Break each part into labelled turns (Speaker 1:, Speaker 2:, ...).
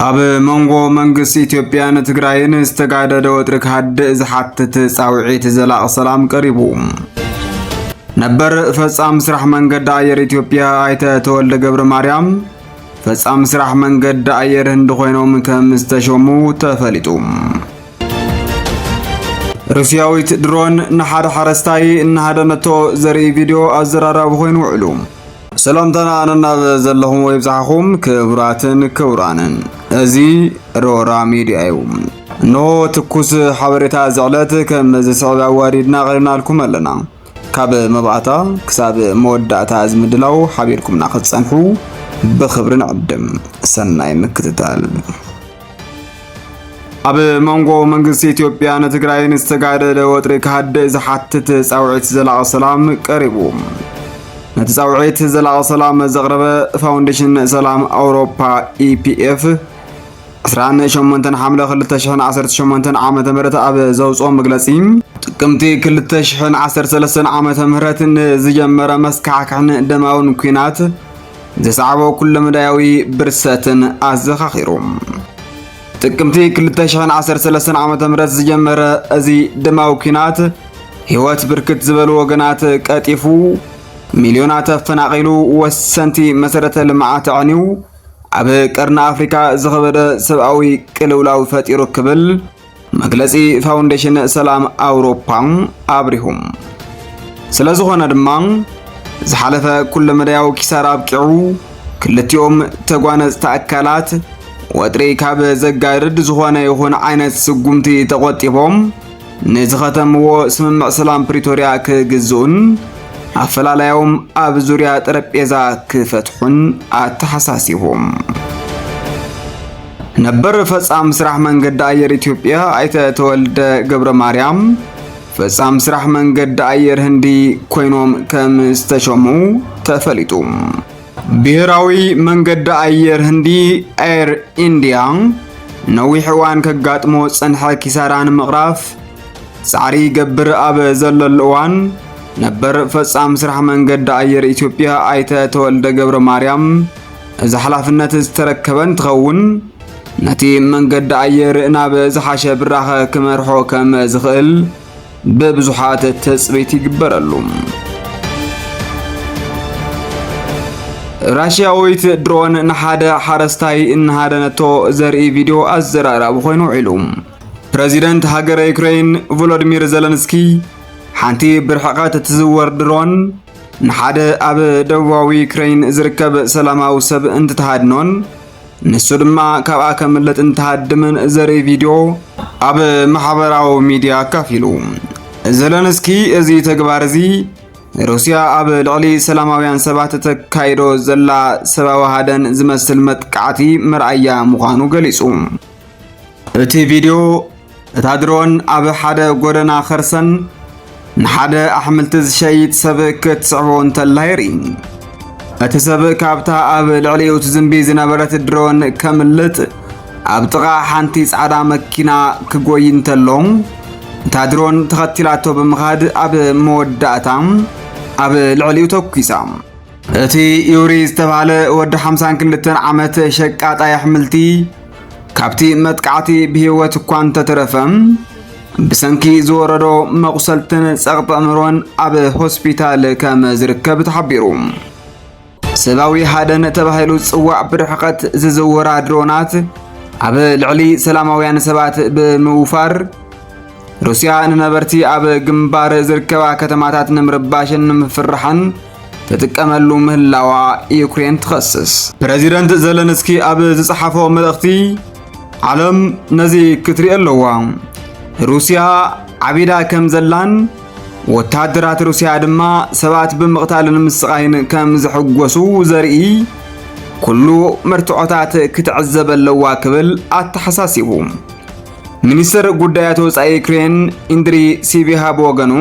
Speaker 1: ኣብ መንጎ መንግስቲ ኢትዮጵያን ትግራይን ዝተጋደደ ወጥሪ ክሃድእ ዝሓትት ጻውዒት ዘላቕ ሰላም ቀሪቡ ነበር ፈጻም ስራሕ መንገዲ ኣየር ኢትዮጵያ ኣይተ ተወልደ ገብረ ማርያም ፈጻም ስራሕ መንገዲ ኣየር ህንዲ ኮይኖም ከም ዝተሾሙ ተፈሊጡ ሩስያዊት ድሮን ንሓደ ሓረስታይ እናሃደነቶ ዘርኢ ቪድዮ ኣዘራራቢ ኮይኑ ውዕሉ ሰላምታና ኣነናብ ዘለኹም ወይ ብዛሕኹም ክቡራትን ክቡራንን እዚ ሮራ ሚድያ እዩ ኖ ትኩስ ሓበሬታ ዝዕለት ከም ዝስዕብ ኣዋዲድና ቀሪብናልኩም ኣለና ካብ መባእታ ክሳብ መወዳእታ ዝምድላው ሓቢርኩምና ክትጸንሑ ብኽብሪ ንዕድም ሰናይ ምክትታል ኣብ መንጎ መንግስቲ ኢትዮጵያን ትግራይን ዝተጋደደ ወጥሪ ክሃድእ ዝሓትት ጻውዒት ዘላቕ ሰላም ቀሪቡ ነቲ ጻውዒት ዘላቕ ሰላም ዘቕረበ ፋውንዴሽን ሰላም ኣውሮፓ ኢፒኤፍ 28 ሓምለ 2018 ዓመተ ምህረት ኣብ ዘውፅኦ መግለጺ ጥቅምቲ 2013 ዓመተ ምህረት ንዝጀመረ መስካዕክዕን ደማውን ኩናት ዘሰዓቦ ኩሉ መዳያዊ ብርሰትን ኣዘኻኺሩ ጥቅምቲ 2013 ዓመተ ምህረት ዝጀመረ እዚ ደማዊ ኩናት ህይወት ብርክት ዝበሉ ወገናት ቀጢፉ ሚልዮናት ተፈናቂሉ ወሰንቲ መሰረተ ልምዓት ዕንዩ ኣብ ቀርና ኣፍሪካ ዝኸበደ ሰብኣዊ ቅልውላው ፈጢሩ ክብል መግለጺ ፋውንዴሽን ሰላም ኣውሮፓ ኣብሪሁም ስለዝኾነ ድማ ዝሓለፈ ኩሉ መዳያዊ ኪሳራ ኣብቂዑ ክልቲኦም ተጓነዝቲ ኣካላት ወጥሪ ካብ ዘጋርድ ዝኾነ ይኹን ዓይነት ስጉምቲ ተቆጢቦም ንዝኸተምዎ ስምምዕ ሰላም ፕሪቶሪያ ክግዝኡን ኣፈላላዮም ኣብ ዙርያ ጠረጴዛ ክፈትሑን ኣተሓሳሲቦም ነበር ፈጻም ስራሕ መንገዲ ኣየር ኢትዮጵያ ኣይተ ተወልደ ገብረ ማርያም ፈጻም ስራሕ መንገዲ ኣየር ህንዲ ኮይኖም ከም ዝተሾሙ ተፈሊጡ ብሔራዊ መንገዲ ኣየር ህንዲ ኤር ኢንዲያ ነዊሕ እዋን ከጋጥሞ ፀንሐ ኪሳራን ምቕራፍ ጻዕሪ ገብር ኣብ ዘለሉ እዋን ነበር ፈጻም ስራሕ መንገዲ ኣየር ኢትዮጵያ ኣይተ ተወልደ ገብረ ማርያም እዚ ሓላፍነት ዝተረከበን ትኸውን ነቲ መንገዲ ኣየር ናብ ዝሓሸ ብራኸ ክመርሖ ከም ዝኽእል ብብዙሓት ተፅቢት ይግበረሉ ራሽያዊት ድሮን ንሓደ ሓረስታይ እናሃደነቶ ዘርኢ ቪድዮ ኣዘራራቢ ኮይኑ ውዒሉ ፕረዚደንት ሃገረ ዩክሬን ቮሎዲሚር ዘለንስኪ ሓንቲ ብርሕቐት ትዝወር ድሮን ንሓደ ኣብ ደቡባዊ ዩክሬን ዝርከብ ሰላማዊ ሰብ እንትተሃድኖን ንሱ ድማ ካብኣ ከምልጥ እንትሃድምን ዘርኢ ቪድዮ ኣብ ማሕበራዊ ሚድያ ኣካፊሉ ዘለንስኪ እዚ ተግባር እዚ ሩስያ ኣብ ልዕሊ ሰላማውያን ሰባት ተካይዶ ዘላ ሰብኣዊ ሃደን ዝመስል መጥቃዕቲ መርኣያ ምዃኑ ገሊጹ እቲ ቪድዮ እታ ድሮን ኣብ ሓደ ጎደና ኸርሰን ንሓደ ኣሕምልቲ ዝሸይጥ ሰብ ክትስዕቦ እንተላ የርኢ እቲ ሰብ ካብታ ኣብ ልዕሊኡ ትዝንቢ ዝነበረት ድሮን ከምልጥ ኣብ ጥቓ ሓንቲ ጻዕዳ መኪና ክጎይ እንተሎ እታ ድሮን ተኸቲላቶ ብምኻድ ኣብ መወዳእታ ኣብ ልዕሊኡ ተኩሳ እቲ ዩሪ ዝተባሃለ ወዲ 52 ዓመት ሸቃጣይ ኣሕምልቲ ካብቲ መጥቃዕቲ ብህይወት እኳ እንተተረፈ ብሰንኪ ዝወረዶ መቁሰልትን ጸቕጢ ኣእምሮን ኣብ ሆስፒታል ከም ዝርከብ ተሓቢሩ ሰብኣዊ ሃደን ተባሂሉ ጽዋዕ ብርሕቐት ዝዝውራ ድሮናት ኣብ ልዕሊ ሰላማውያን ሰባት ብምውፋር ሩስያ ንነበርቲ ኣብ ግንባር ዝርከባ ከተማታት ንምርባሽን ንምፍራሕን ተጥቀመሉ ምህላዋ ዩክሬን ትኸስስ ፕረዚደንት ዘለንስኪ ኣብ ዝጸሓፎ መልእኽቲ ዓለም ነዚ ክትሪኢ ኣለዋ ሩስያ ዓቢዳ ከም ዘላን ወታደራት ሩስያ ድማ ሰባት ብምቕታልን ምስቃይን ከም ዝሕጎሱ ዘርኢ ኩሉ መርትዖታት ክትዕዘብ ኣለዋ ክብል ኣተሓሳሲቡ ሚኒስትር ጉዳያት ወጻኢ ዩክሬን ኢንድሪ ሲቢሃ ብወገኑ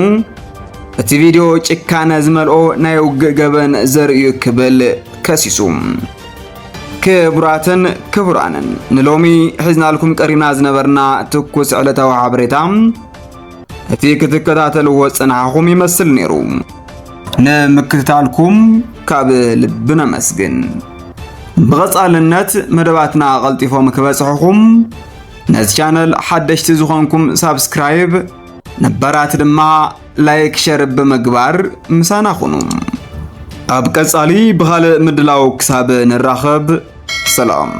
Speaker 1: እቲ ቪድዮ ጭካነ ዝመልኦ ናይ ውግእ ገበን ዘርእዩ ክብል ከሲሱ ክቡራትን ክቡራንን ንሎሚ ሒዝናልኩም ቀሪብና ዝነበርና ትኩስ ዕለታዊ ሓበሬታ እቲ ክትከታተልዎ ጽንዓኹም ይመስል ነይሩ ንምክትታልኩም ካብ ልብና መስግን بغصالنت مدباتنا قلطيفهم كبصحكم نز channel حدشت زخونكم سبسكرايب نبرات دما لايك شير بمغبار مسانا خونم اب قصالي بخال مدلاو كساب نراخب سلام